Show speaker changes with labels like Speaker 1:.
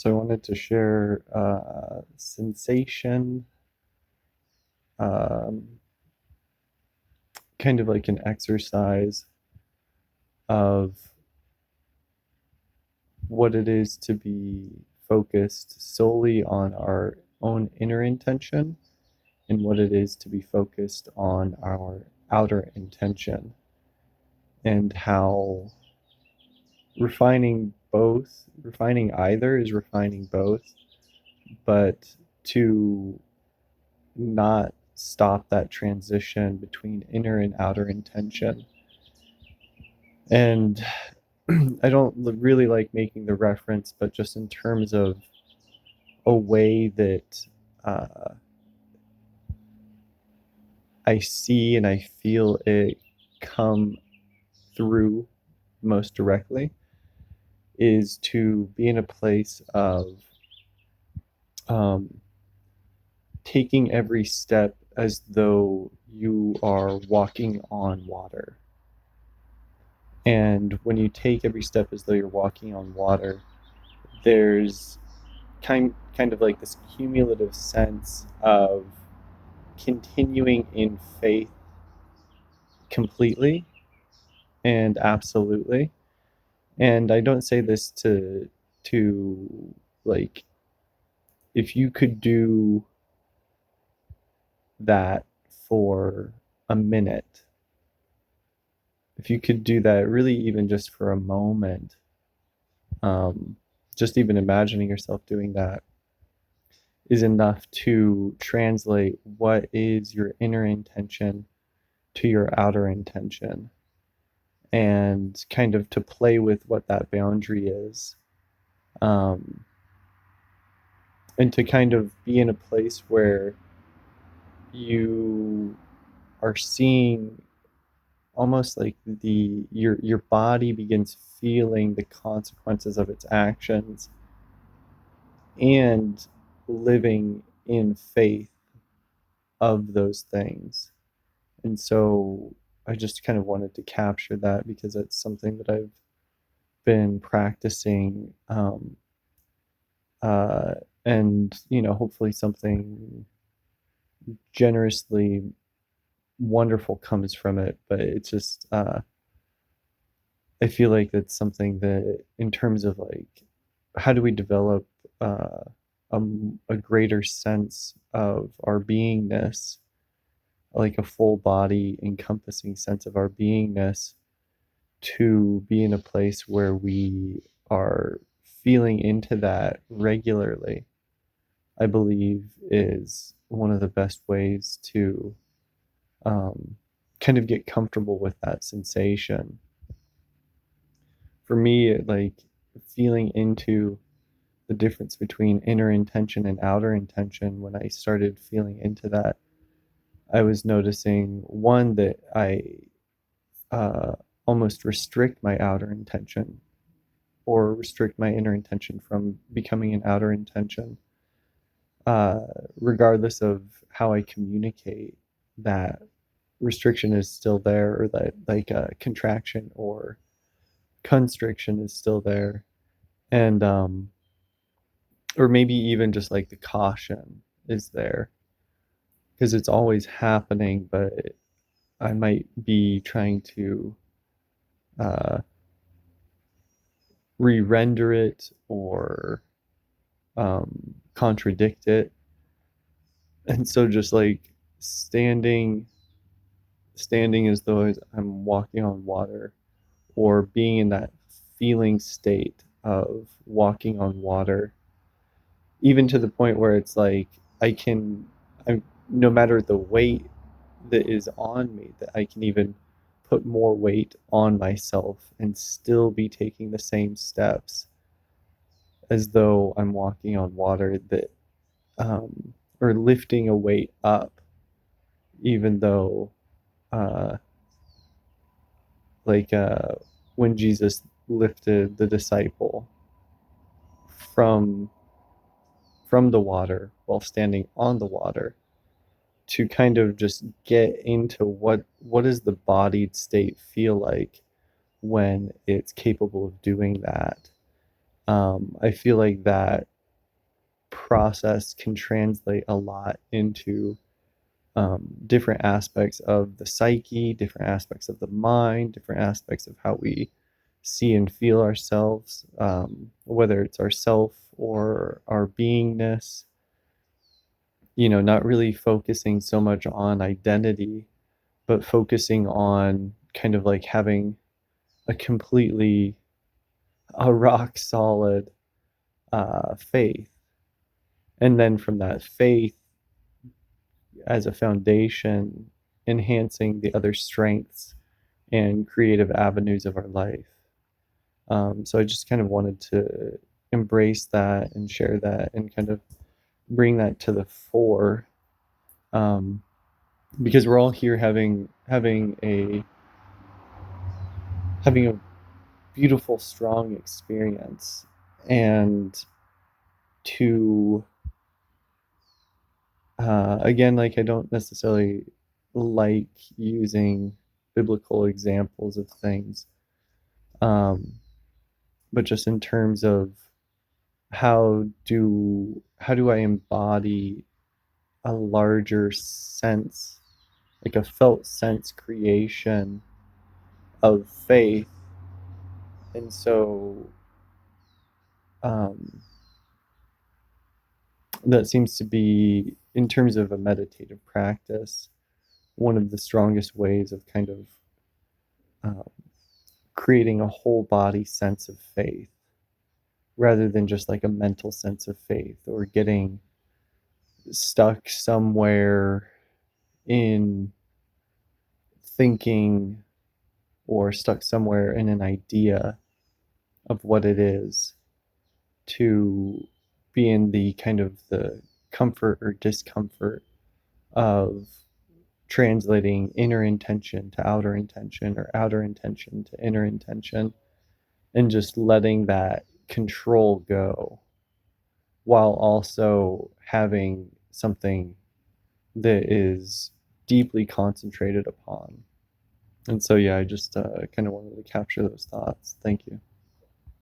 Speaker 1: So I wanted to share sensation, um, kind of like an exercise of what it is to be focused solely on our own inner intention and what it is to be focused on our outer intention, and how refining either is refining both, but to not stop that transition between inner and outer intention. And I don't really like making the reference, but just in terms of a way that uh, I see and I feel it come through most directly, is to be in a place of um, taking every step as though you are walking on water. And when you take every step as though you're walking on water, there's kind of like this cumulative sense of continuing in faith completely and absolutely. And I don't say this to like, if you could do that for a minute, if you could do that really even just for a moment, um, just even imagining yourself doing that is enough to translate what is your inner intention to your outer intention, and kind of to play with what that boundary is, um, and to kind of be in a place where you are seeing almost like your body begins feeling the consequences of its actions and living in faith of those things. And so I just kind of wanted to capture that because it's something that I've been practicing, uh, and hopefully something generously wonderful comes from it. But it's just I feel like it's something that, in terms of like, how do we develop uh, a greater sense of our beingness, like a full body encompassing sense of our beingness, to be in a place where we are feeling into that regularly, I believe is one of the best ways to um, kind of get comfortable with that sensation. For me, like, feeling into the difference between inner intention and outer intention, when I started feeling into that, I was noticing one, that I uh, almost restrict my outer intention or restrict my inner intention from becoming an outer intention, uh, regardless of how I communicate. That restriction is still there, or that like contraction or constriction is still there, and or maybe even just like the caution is there because it's always happening, but I might be trying to uh, re-render it or contradict it. And so just like standing as though I'm walking on water, or being in that feeling state of walking on water, even to the point where it's like I'm, no matter the weight that is on me, that I can even put more weight on myself and still be taking the same steps as though I'm walking on water, that or lifting a weight up, even though uh, like when Jesus lifted the disciple from from the water while standing on the water, to kind of just get into what does the bodied state feel like when it's capable of doing that. I feel like that process can translate a lot into different aspects of the psyche, different aspects of the mind, different aspects of how we see and feel ourselves, whether it's ourself or our beingness, not really focusing so much on identity, but focusing on kind of like having a completely a rock solid faith. And then from that faith as a foundation, enhancing the other strengths and creative avenues of our life. So I just kind of wanted to embrace that and share that and kind of bring that to the fore, um, because we're all here having a beautiful, strong experience, and to again, like I don't necessarily like using biblical examples of things, um, but just in terms of how do I embody a larger sense, like a felt sense creation of faith. And so um, that seems to be, in terms of a meditative practice, one of the strongest ways of kind of um, creating a whole body sense of faith rather than just like a mental sense of faith or getting stuck somewhere in thinking or stuck somewhere in an idea of what it is, to be in the kind of the comfort or discomfort of translating inner intention to outer intention or outer intention to inner intention, and just letting that control go while also having something that is deeply concentrated upon. And so, yeah, I just kind of wanted to capture those thoughts. Thank you.